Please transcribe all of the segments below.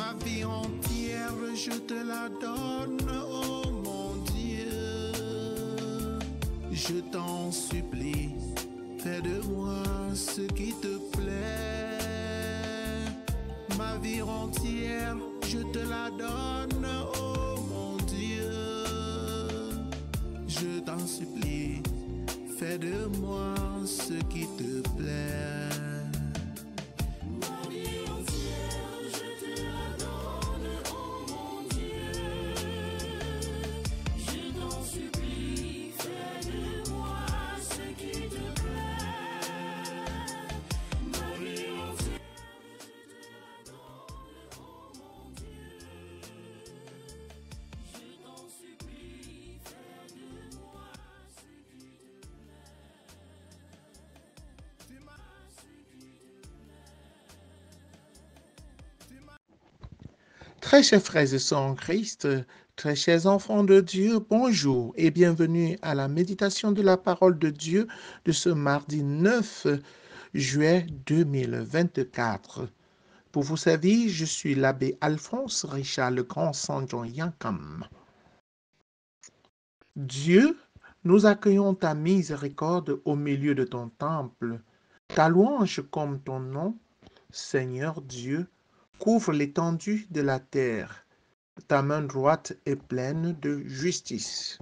Ma vie entière, je te la donne, oh mon Dieu. Je t'en supplie, fais de moi ce qui te plaît. Ma vie entière, je te la donne, oh mon Dieu. Je t'en supplie, fais de moi ce qui te plaît. Très chers frères et sœurs en Christ, très chers enfants de Dieu, bonjour et bienvenue à la méditation de la parole de Dieu de ce mardi 9 juillet 2024. Pour vous servir, je suis l'abbé Alphonse Richard le Grand Saint John Yankam. Dieu, nous accueillons ta miséricorde au milieu de ton temple. Ta louange comme ton nom, Seigneur Dieu, couvre l'étendue de la terre. Ta main droite est pleine de justice.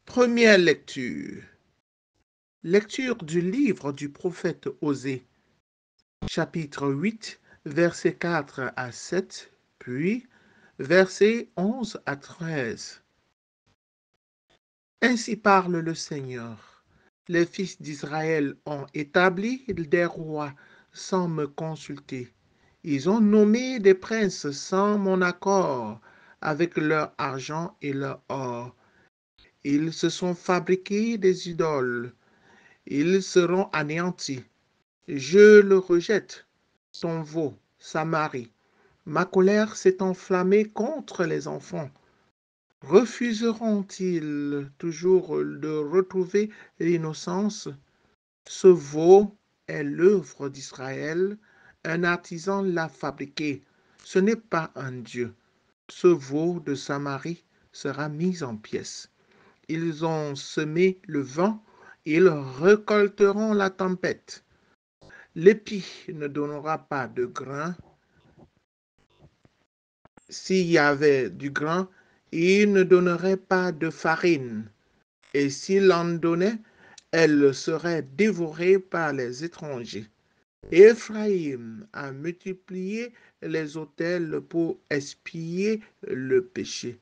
Première lecture. Lecture du livre du prophète Osée, chapitre 8, versets 4 à 7, puis versets 11 à 13. Ainsi parle le Seigneur. Les fils d'Israël ont établi des rois sans me consulter. Ils ont nommé des princes sans mon accord, avec leur argent et leur or. Ils se sont fabriqués des idoles. Ils seront anéantis. Je le rejette, ton veau, Samarie. Ma colère s'est enflammée contre les enfants. Refuseront-ils toujours de retrouver l'innocence? Ce veau est l'œuvre d'Israël, un artisan l'a fabriqué. Ce n'est pas un Dieu. Ce veau de Samarie sera mis en pièces. Ils ont semé le vent, ils récolteront la tempête. L'épi ne donnera pas de grain. S'il y avait du grain, il ne donnerait pas de farine. Et s'il en donnait, elle serait dévorée par les étrangers. Éphraïm a multiplié les autels pour expier le péché,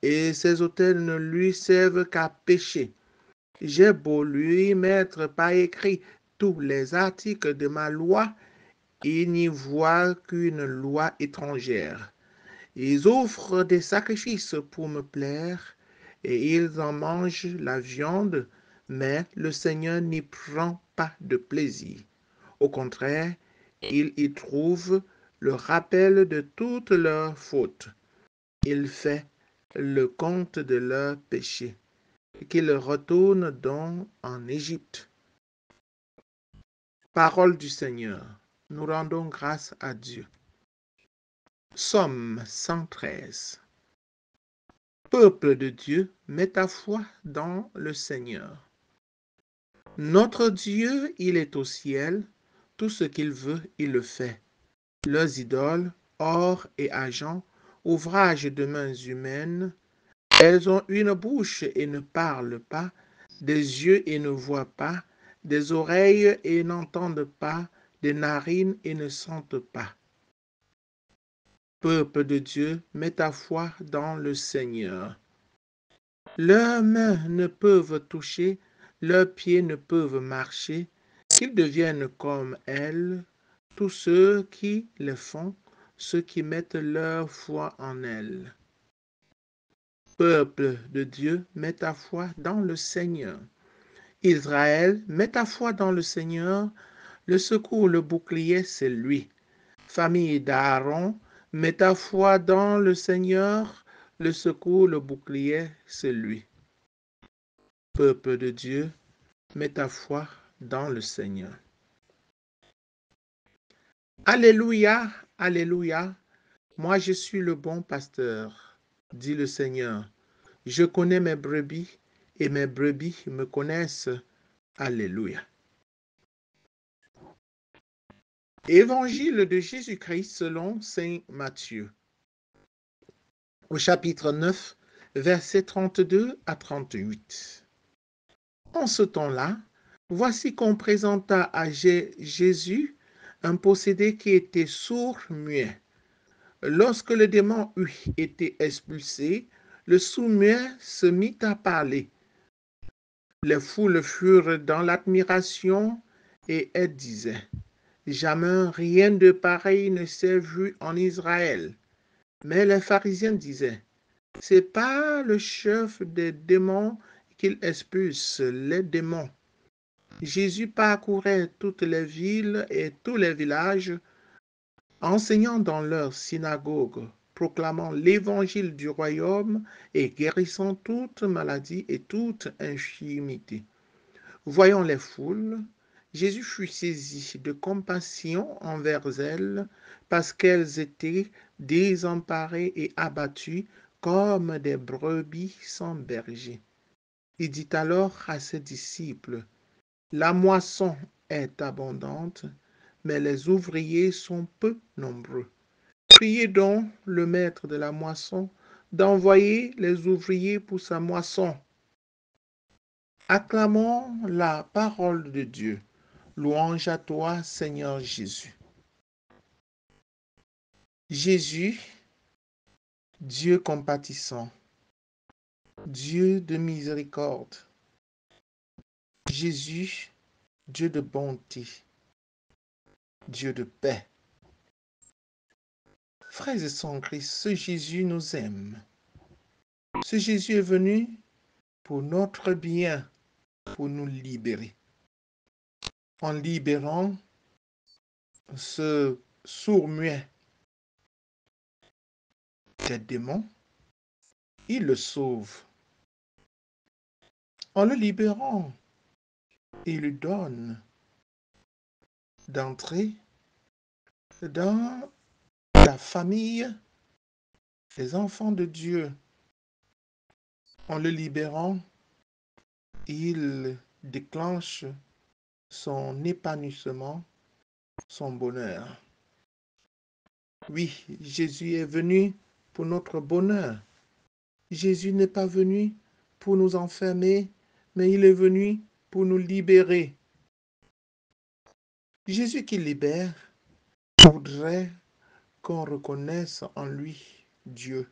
et ces autels ne lui servent qu'à pécher. J'ai beau lui mettre par écrit tous les articles de ma loi, il n'y voit qu'une loi étrangère. Ils offrent des sacrifices pour me plaire, et ils en mangent la viande, mais le Seigneur n'y prend pas de plaisir. Au contraire, il y trouve le rappel de toutes leurs fautes. Il fait le compte de leurs péchés, qu'ils retournent donc en Égypte. Parole du Seigneur. Nous rendons grâce à Dieu. Psaume 113. Peuple de Dieu, mets ta foi dans le Seigneur. Notre Dieu, il est au ciel, tout ce qu'il veut, il le fait. Leurs idoles, or et argent, ouvrage de mains humaines, elles ont une bouche et ne parlent pas, des yeux et ne voient pas, des oreilles et n'entendent pas, des narines et ne sentent pas. Peuple de Dieu, mets ta foi dans le Seigneur. Leurs mains ne peuvent toucher, leurs pieds ne peuvent marcher, qu'ils deviennent comme elles, tous ceux qui le font, ceux qui mettent leur foi en elles. Peuple de Dieu, mets ta foi dans le Seigneur. Israël, mets ta foi dans le Seigneur. Le secours, le bouclier, c'est lui. Famille d'Aaron, mets ta foi dans le Seigneur. Le secours, le bouclier, c'est lui. Peuple de Dieu, mets ta foi dans le Seigneur. Alléluia, alléluia. Moi, je suis le bon pasteur, dit le Seigneur. Je connais mes brebis et mes brebis me connaissent. Alléluia. Évangile de Jésus-Christ selon saint Matthieu. Au chapitre 9, versets 32 à 38. En ce temps-là, voici qu'on présenta à Jésus un possédé qui était sourd-muet. Lorsque le démon eut été expulsé, le sourd-muet se mit à parler. Les foules furent dans l'admiration et elles disaient, jamais rien de pareil ne s'est vu en Israël. Mais les pharisiens disaient, c'est pas le chef des démons qu'il expulse les démons. Jésus parcourait toutes les villes et tous les villages, enseignant dans leurs synagogues, proclamant l'évangile du royaume et guérissant toute maladie et toute infirmité. Voyant les foules, Jésus fut saisi de compassion envers elles parce qu'elles étaient désemparées et abattues comme des brebis sans berger. Il dit alors à ses disciples, la moisson est abondante, mais les ouvriers sont peu nombreux. Priez donc le maître de la moisson d'envoyer les ouvriers pour sa moisson. Acclamons la parole de Dieu. Louange à toi, Seigneur Jésus. Jésus, Dieu compatissant, Dieu de miséricorde. Jésus, Dieu de bonté, Dieu de paix. Frères et sœurs en Christ, ce Jésus nous aime. Ce Jésus est venu pour notre bien, pour nous libérer. En libérant ce sourd-muet des démons, il le sauve. En le libérant, il lui donne d'entrer dans la famille des enfants de Dieu. En le libérant, il déclenche son épanouissement, son bonheur. Oui, Jésus est venu pour notre bonheur. Jésus n'est pas venu pour nous enfermer, mais il est venu pour nous libérer. Jésus qui libère voudrait qu'on reconnaisse en lui Dieu.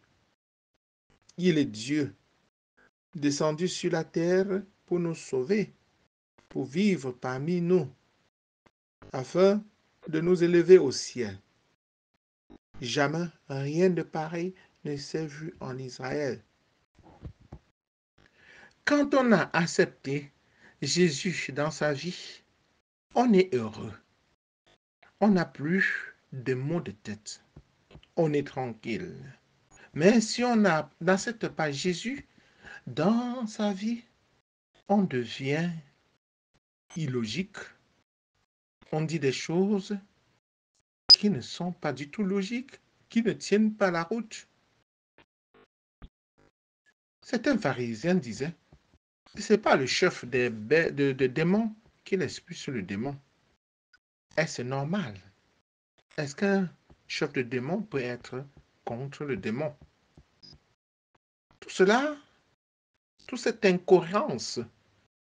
Il est Dieu, descendu sur la terre pour nous sauver, pour vivre parmi nous, afin de nous élever au ciel. Jamais rien de pareil ne s'est vu en Israël. Quand on a accepté Jésus dans sa vie, on est heureux. On n'a plus de maux de tête. On est tranquille. Mais si on n'accepte pas Jésus dans sa vie, on devient illogique. On dit des choses qui ne sont pas du tout logiques, qui ne tiennent pas la route. Certains pharisiens disaient, ce n'est pas le chef des démons qui expulse le démon. Est-ce normal? Est-ce qu'un chef de démon peut être contre le démon? Tout cela, toute cette incohérence,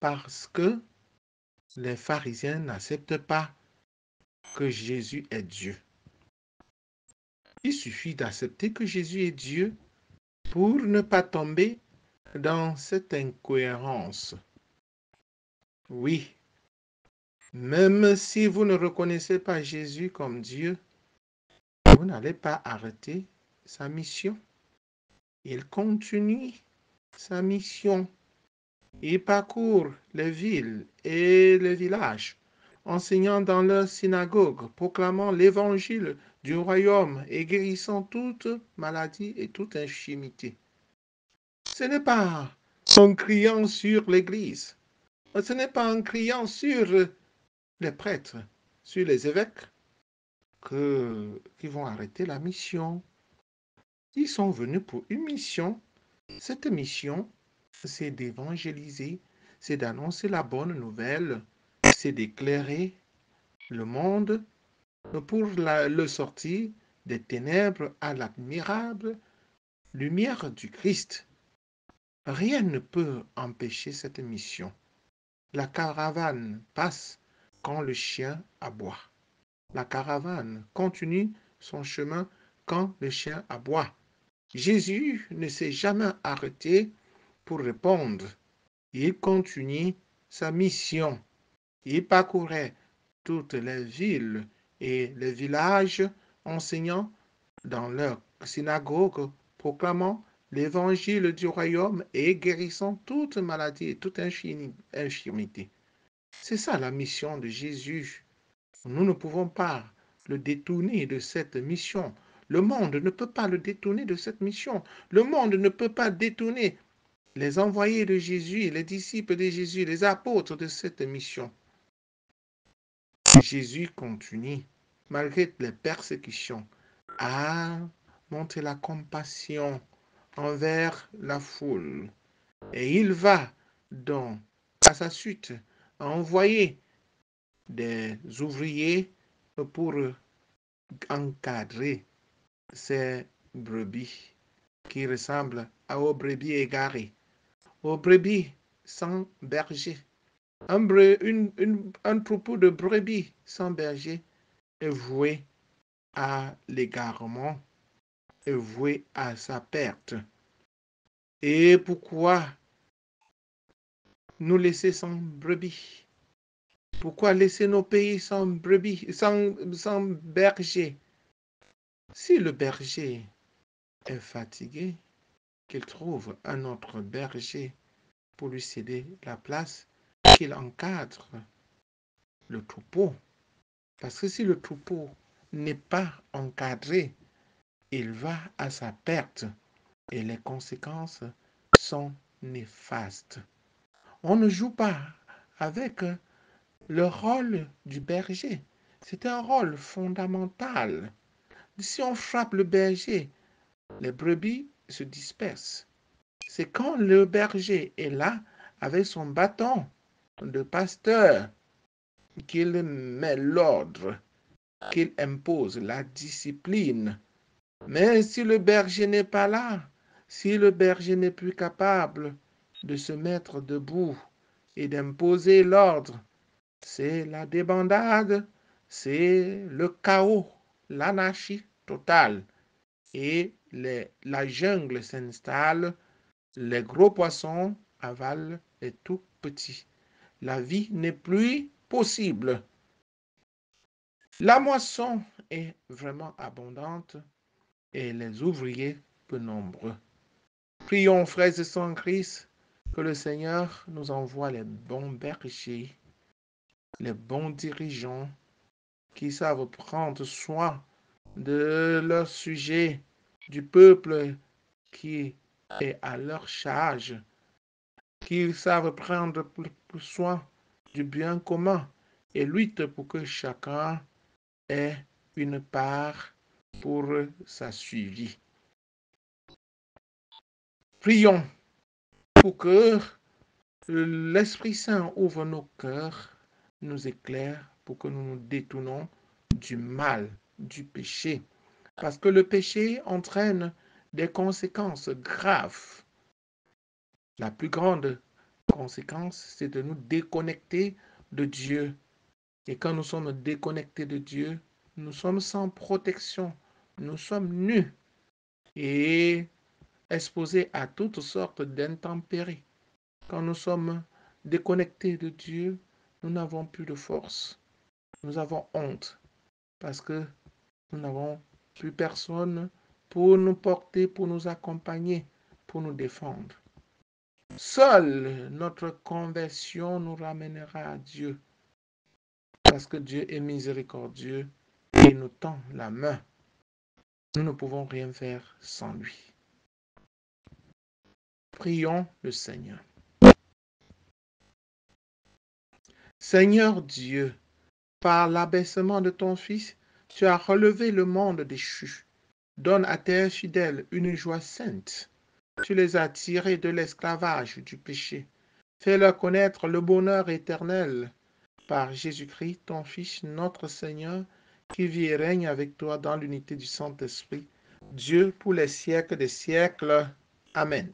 parce que les pharisiens n'acceptent pas que Jésus est Dieu. Il suffit d'accepter que Jésus est Dieu pour ne pas tomber dans cette incohérence. Oui, même si vous ne reconnaissez pas Jésus comme Dieu, vous n'allez pas arrêter sa mission. Il continue sa mission. Il parcourt les villes et les villages, enseignant dans leurs synagogues, proclamant l'évangile du royaume et guérissant toute maladie et toute infirmité. Ce n'est pas en criant sur l'Église, ce n'est pas en criant sur les prêtres, sur les évêques, qui vont arrêter la mission Ils sont venus pour une mission. Cette mission, c'est d'évangéliser, c'est d'annoncer la bonne nouvelle, c'est d'éclairer le monde pour le sortir des ténèbres à l'admirable lumière du Christ. Rien ne peut empêcher cette mission. La caravane passe quand le chien aboie. La caravane continue son chemin quand le chien aboie. Jésus ne s'est jamais arrêté pour répondre. Il continue sa mission. Il parcourait toutes les villes et les villages, enseignant dans leurs synagogues, proclamant l'évangile du royaume et guérissant toute maladie et toute infirmité. C'est ça la mission de Jésus. Nous ne pouvons pas le détourner de cette mission. Le monde ne peut pas le détourner de cette mission. Le monde ne peut pas détourner les envoyés de Jésus, les disciples de Jésus, les apôtres de cette mission. Jésus continue, malgré les persécutions, à montrer la compassion envers la foule. Et il va donc, à sa suite, envoyer des ouvriers pour encadrer ces brebis qui ressemblent aux brebis égarées, aux brebis sans berger. Un troupeau de brebis sans berger est voué à l'égarement, est voué à sa perte. Et pourquoi nous laisser sans brebis? Pourquoi laisser nos pays sans brebis, sans berger? Si le berger est fatigué, qu'il trouve un autre berger pour lui céder la place, qu'il encadre le troupeau. Parce que si le troupeau n'est pas encadré, il va à sa perte et les conséquences sont néfastes. On ne joue pas avec le rôle du berger. C'est un rôle fondamental. Si on frappe le berger, les brebis se dispersent. C'est quand le berger est là avec son bâton de pasteur qu'il met l'ordre, qu'il impose la discipline. Mais si le berger n'est pas là, si le berger n'est plus capable de se mettre debout et d'imposer l'ordre, c'est la débandade, c'est le chaos, l'anarchie totale. Et la jungle s'installe, les gros poissons avalent les tout petits. La vie n'est plus possible. La moisson est vraiment abondante et les ouvriers peu nombreux. Prions, frères et sœurs en Christ, que le Seigneur nous envoie les bons bergers, les bons dirigeants qui savent prendre soin de leur sujet, du peuple qui est à leur charge, qui savent prendre soin du bien commun et luttent pour que chacun ait une part pour sa suivi. Prions pour que l'Esprit Saint ouvre nos cœurs, nous éclaire pour que nous nous détournons du mal, du péché. Parce que le péché entraîne des conséquences graves. La plus grande conséquence, c'est de nous déconnecter de Dieu. Et quand nous sommes déconnectés de Dieu, nous sommes sans protection, nous sommes nus et exposés à toutes sortes d'intempéries. Quand nous sommes déconnectés de Dieu, nous n'avons plus de force. Nous avons honte parce que nous n'avons plus personne pour nous porter, pour nous accompagner, pour nous défendre. Seule notre conversion nous ramènera à Dieu parce que Dieu est miséricordieux et nous tend la main. Nous ne pouvons rien faire sans lui. Prions le Seigneur. Seigneur Dieu, par l'abaissement de ton Fils, tu as relevé le monde déchu. Donne à tes fidèles une joie sainte. Tu les as tirés de l'esclavage du péché. Fais-leur connaître le bonheur éternel par Jésus-Christ, ton Fils, notre Seigneur, qui vit et règne avec toi dans l'unité du Saint-Esprit, Dieu pour les siècles des siècles. Amen.